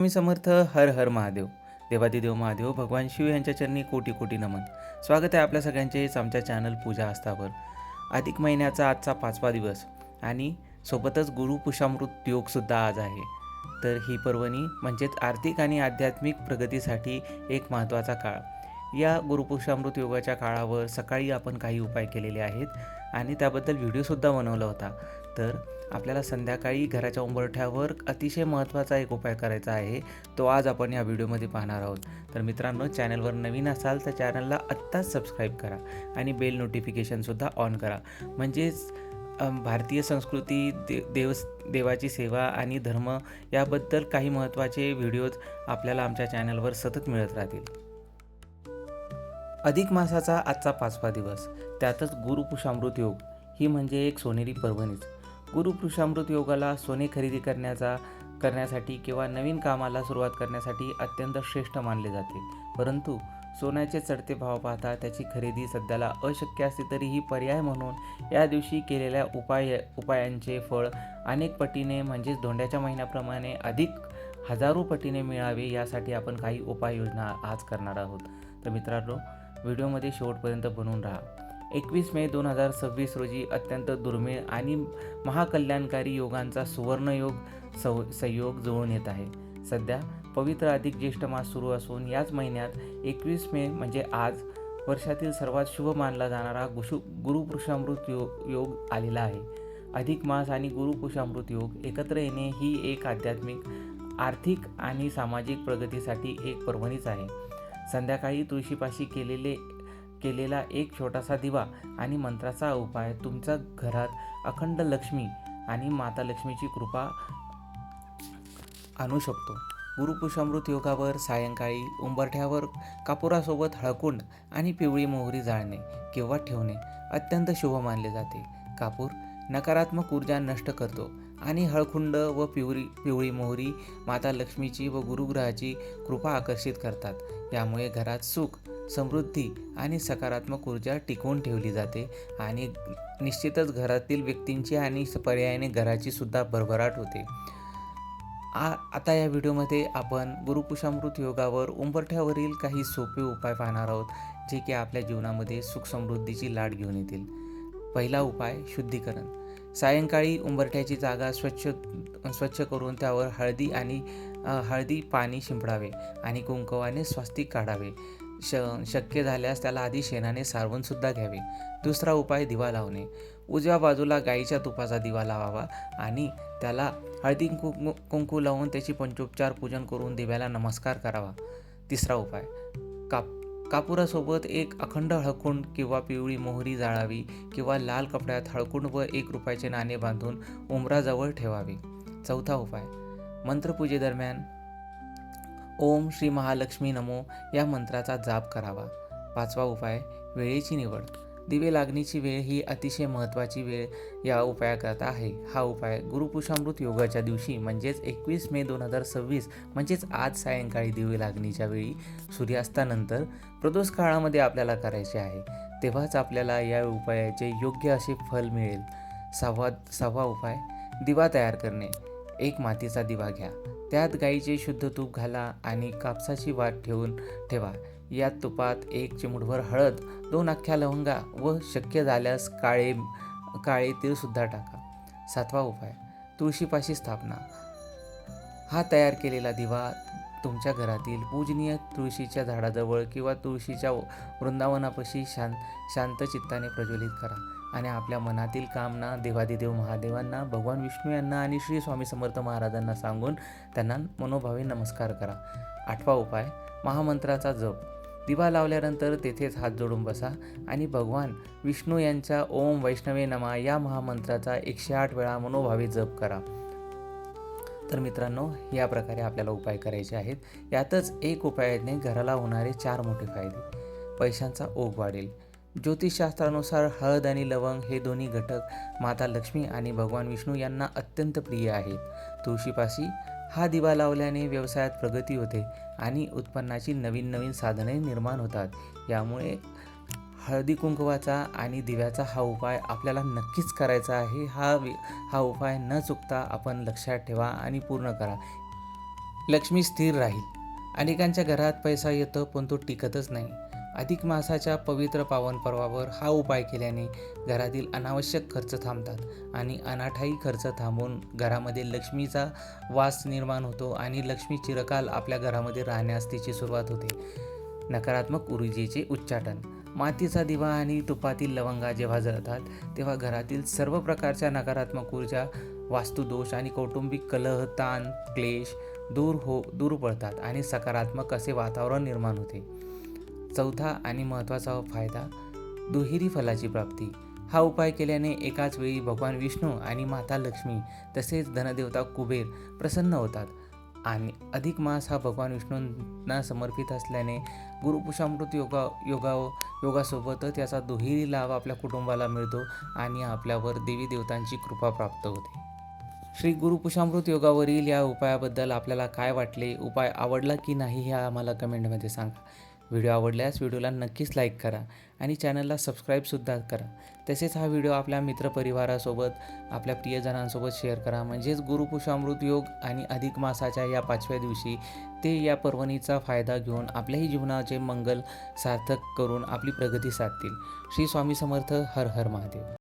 मी समर्थ. हर हर महादेव. देवादिदेव महादेव भगवान शिव यांच्या चरणी कोटी कोटी नमन. स्वागत आहे आपल्या सगळ्यांचेच आमच्या चॅनल पूजा आस्थावर. अधिक महिन्याचा आजचा 5वा दिवस आणि सोबतच गुरुपुषामृत योगसुद्धा आज आहे. तर ही पर्वणी म्हणजेच आर्थिक आणि आध्यात्मिक प्रगतीसाठी एक महत्त्वाचा काळ. या गुरुपुषामृत योगाच्या काळावर सकाळी आपण काही उपाय केलेले आहेत आणि त्याबद्दल व्हिडिओसुद्धा बनवला होता. तर आपल्याला संध्याकाळी घराच्या उंबरठ्यावर अतिशय महत्त्वाचा एक उपाय करायचा आहे, तो आज आपण या व्हिडिओमध्ये पाहणार आहोत. तर मित्रांनो, चॅनलवर नवीन असाल तर चॅनलला आत्ताच सबस्क्राईब करा आणि बेल नोटिफिकेशनसुद्धा ऑन करा. म्हणजेच भारतीय संस्कृती, देवाची सेवा आणि धर्म याबद्दल काही महत्त्वाचे व्हिडिओज आपल्याला आमच्या चॅनलवर सतत मिळत राहतील. अधिक मासाचा आजचा 5वा दिवस, त्यातच गुरुपुषामृत योग ही म्हणजे एक सोनेरी पर्वणीच. गुरुपुषामृत योगाला सोने खरेदी करण्यासाठी किंवा नवीन कामाला सुरुवात करण्यासाठी अत्यंत श्रेष्ठ मानले जाते. परंतु सोन्याचे चढते भाव पाहता त्याची खरेदी सध्याला अशक्य असते. तरीही पर्याय म्हणून या दिवशी केलेल्या उपायांचे फळ अनेक पटीने म्हणजेच धोंड्याच्या महिन्याप्रमाणे अधिक हजारो पटीने मिळावे यासाठी आपण काही उपाययोजना आज करणार आहोत. तर मित्रांनो, व्हिडिओमध्ये शेवटपर्यंत बनवून राहा. 21 मे 2026 रोजी अत्यंत दुर्मिळ आणि महाकल्याणकारी योगांचा सुवर्णयोग संयोग जुळून येत आहे. सध्या पवित्र अधिक ज्येष्ठ मास सुरू असून याच महिन्यात 21 मे म्हणजे आज वर्षातील सर्वात शुभ मानला जाणारा गुरुपुषामृत योग आलेला आहे. अधिक मास आणि गुरुपुषामृत योग एकत्र येणे ही एक आध्यात्मिक, आर्थिक आणि सामाजिक प्रगतीसाठी एक पर्वणीच आहे. संध्याकाळी तुळशीपाशी केलेला एक छोटासा दिवा आणि मंत्राचा उपाय तुमच्या घरात अखंड लक्ष्मी आणि माता लक्ष्मीची कृपा आणू शकतो. गुरुपुषामृत योगावर सायंकाळी उंबरठ्यावर कापुरासोबत हळकुंड आणि पिवळी मोहरी जाळणे किंवा ठेवणे अत्यंत शुभ मानले जाते. कापूर नकारात्मक ऊर्जा नष्ट करतो आणि हळकुंड व पिवळी मोहरी माता लक्ष्मीची व गुरुग्रहाची कृपा आकर्षित करतात. यामुळे घरात सुख, समृद्धी आणि सकारात्मक ऊर्जा टिकवून ठेवली जाते आणि निश्चितच घरातील व्यक्तींची आणि पर्यायाने घराची सुद्धा भरभराट होते. आता या व्हिडिओमध्ये आपण गुरुपुषामृत योगावर उंबरठ्यावरील काही सोपे उपाय पाहणार आहोत, जे की आपल्या जीवनामध्ये सुख समृद्धीची लाट घेऊन येतील. पहिला उपाय, शुद्धीकरण. सायंकाळी उंबरठ्याची जागा स्वच्छ करून त्यावर हळदी पाणी शिंपडावे आणि कुंकवाने स्वास्तिक काढावे. शक्य झाल्यास त्याला आधी शेणाने सारवून सुद्धा घ्यावे. दुसरा उपाय, दिवा लावणे. उजव्या बाजूला गाईच्या तुपाचा दिवा लावावा आणि त्याला हळदी कुंकू लावून त्याची पंचोपचार पूजन करून दिव्याला नमस्कार करावा. तिसरा उपाय, कापुरासोबत एक अखंड हळकुंड किंवा पिवळी मोहरी जाळावी किंवा लाल कपड्यात हळकुंड व 1 रुपयाचे नाणे बांधून उंबराजवळ ठेवावे. चौथा उपाय, मंत्रपूजेदरम्यान ओम श्री महालक्ष्मी नमो या मंत्राचा जाप करावा. पाचवा उपाय, वेळेची निवड. दिवे लागणीची वेळ ही अतिशय महत्त्वाची वेळ या उपायाकरता आहे. हा उपाय गुरुपुषामृत योगाच्या दिवशी म्हणजेच 21 मे 2026 म्हणजेच आज सायंकाळी दिवे लागणीच्या वेळी सूर्यास्तानंतर प्रदोष काळामध्ये आपल्याला करायचे आहे. तेव्हाच आपल्याला या उपायाचे योग्य असे फल मिळेल. सहावा उपाय, दिवा तयार करणे. एक मातीचा दिवा घ्या, त्यात गाईचे शुद्ध तूप घाला आणि कापसाची वात ठेवा. या तुपात 1 चिमूटभर हळद, 2 अख्ख्या लवंगा व शक्य झाल्यास काळे तीळसुद्धा टाका. 7वा उपाय, तुळशीपाशी स्थापना. हा तयार केलेला दिवा तुमच्या घरातील पूजनीय तुळशीच्या झाडाजवळ किंवा तुळशीच्या वृंदावनापाशी शांत चित्ताने प्रज्वलित करा आणि आपल्या मनातील कामना देवादिदेव महादेवांना, भगवान विष्णू यांना आणि श्री स्वामी समर्थ महाराजांना सांगून त्यांना मनोभावे नमस्कार करा. 8वा उपाय, महामंत्राचा जप. दिवा लावल्यानंतर तेथेच हात जोडून बसा आणि भगवान विष्णू यांच्या ओम वैष्णवे नमः या महामंत्राचा 108 वेळा मनोभावे जप करा. तर मित्रांनो, या प्रकारे आपल्याला उपाय करायचे आहेत. यातच एक उपायाने घराला होणारे 4 मोठे फायदे. पैशांचा ओघ वाढेल. ज्योतिषशास्त्रानुसार हळद आणि लवंग हे दोन्ही घटक माता लक्ष्मी आणि भगवान विष्णू यांना अत्यंत प्रिय आहेत. तुळशीपाशी हा दिवा लावल्याने व्यवसायात प्रगती होते आणि उत्पन्नाची नवीन साधने निर्माण होतात. यामुळे हळदी कुंकवाचा आणि दिव्याचा हा उपाय आपल्याला नक्कीच करायचा आहे. हा उपाय न चुकता आपण लक्षात ठेवा आणि पूर्ण करा. लक्ष्मी स्थिर राहील. अनेकांच्या घरात पैसा येतो पण तो टिकतच नाही. अधिक मासाच्या पवित्र पावन पर्वावर हा उपाय केल्याने घरातील अनावश्यक खर्च थांबतात आणि अनाठायी खर्च थांबून घरामध्ये लक्ष्मीचा वास निर्माण होतो आणि लक्ष्मी चिरकाल आपल्या घरामध्ये राहण्यास तिची सुरुवात होते. नकारात्मक ऊर्जेचे उच्चाटन. मातीचा दिवा आणि तुपातील लवंगा जेव्हा जळतात तेव्हा घरातील सर्व प्रकारच्या नकारात्मक ऊर्जा, वास्तुदोष आणि कौटुंबिक कलह, ताण, क्लेश दूर पडतात आणि सकारात्मक असे वातावरण निर्माण होते. चौथा आणि महत्त्वाचा फायदा, दुहेरी फलाची प्राप्ती. हा उपाय केल्याने एकाच वेळी भगवान विष्णू आणि माता लक्ष्मी तसेच धनदेवता कुबेर प्रसन्न होतात. आणि अधिक मास हा भगवान विष्णूंना समर्पित असल्याने गुरुपुषामृत योगासोबतच याचा दुहेरी लाभ आपल्या कुटुंबाला मिळतो आणि आपल्यावर देवी देवतांची कृपा प्राप्त होते. श्री गुरुपुषामृत योगावरील या उपायाबद्दल आपल्याला काय वाटले, उपाय आवडला की नाही हे आम्हाला कमेंटमध्ये सांगा. व्हिडिओ आवडल्यास व्हिडिओला नक्कीच लाईक करा आणि चॅनलला सबस्क्राईबसुद्धा करा. तसेच हा व्हिडिओ आपल्या मित्रपरिवारासोबत, आपल्या प्रियजनांसोबत शेअर करा. म्हणजेच गुरुपुषामृत योग आणि अधिक मासाच्या या 5व्या दिवशी ते या पर्वणीचा फायदा घेऊन आपल्याही जीवनाचे मंगल सार्थक करून आपली प्रगती साधतील. श्री स्वामी समर्थ. हर हर महादेव.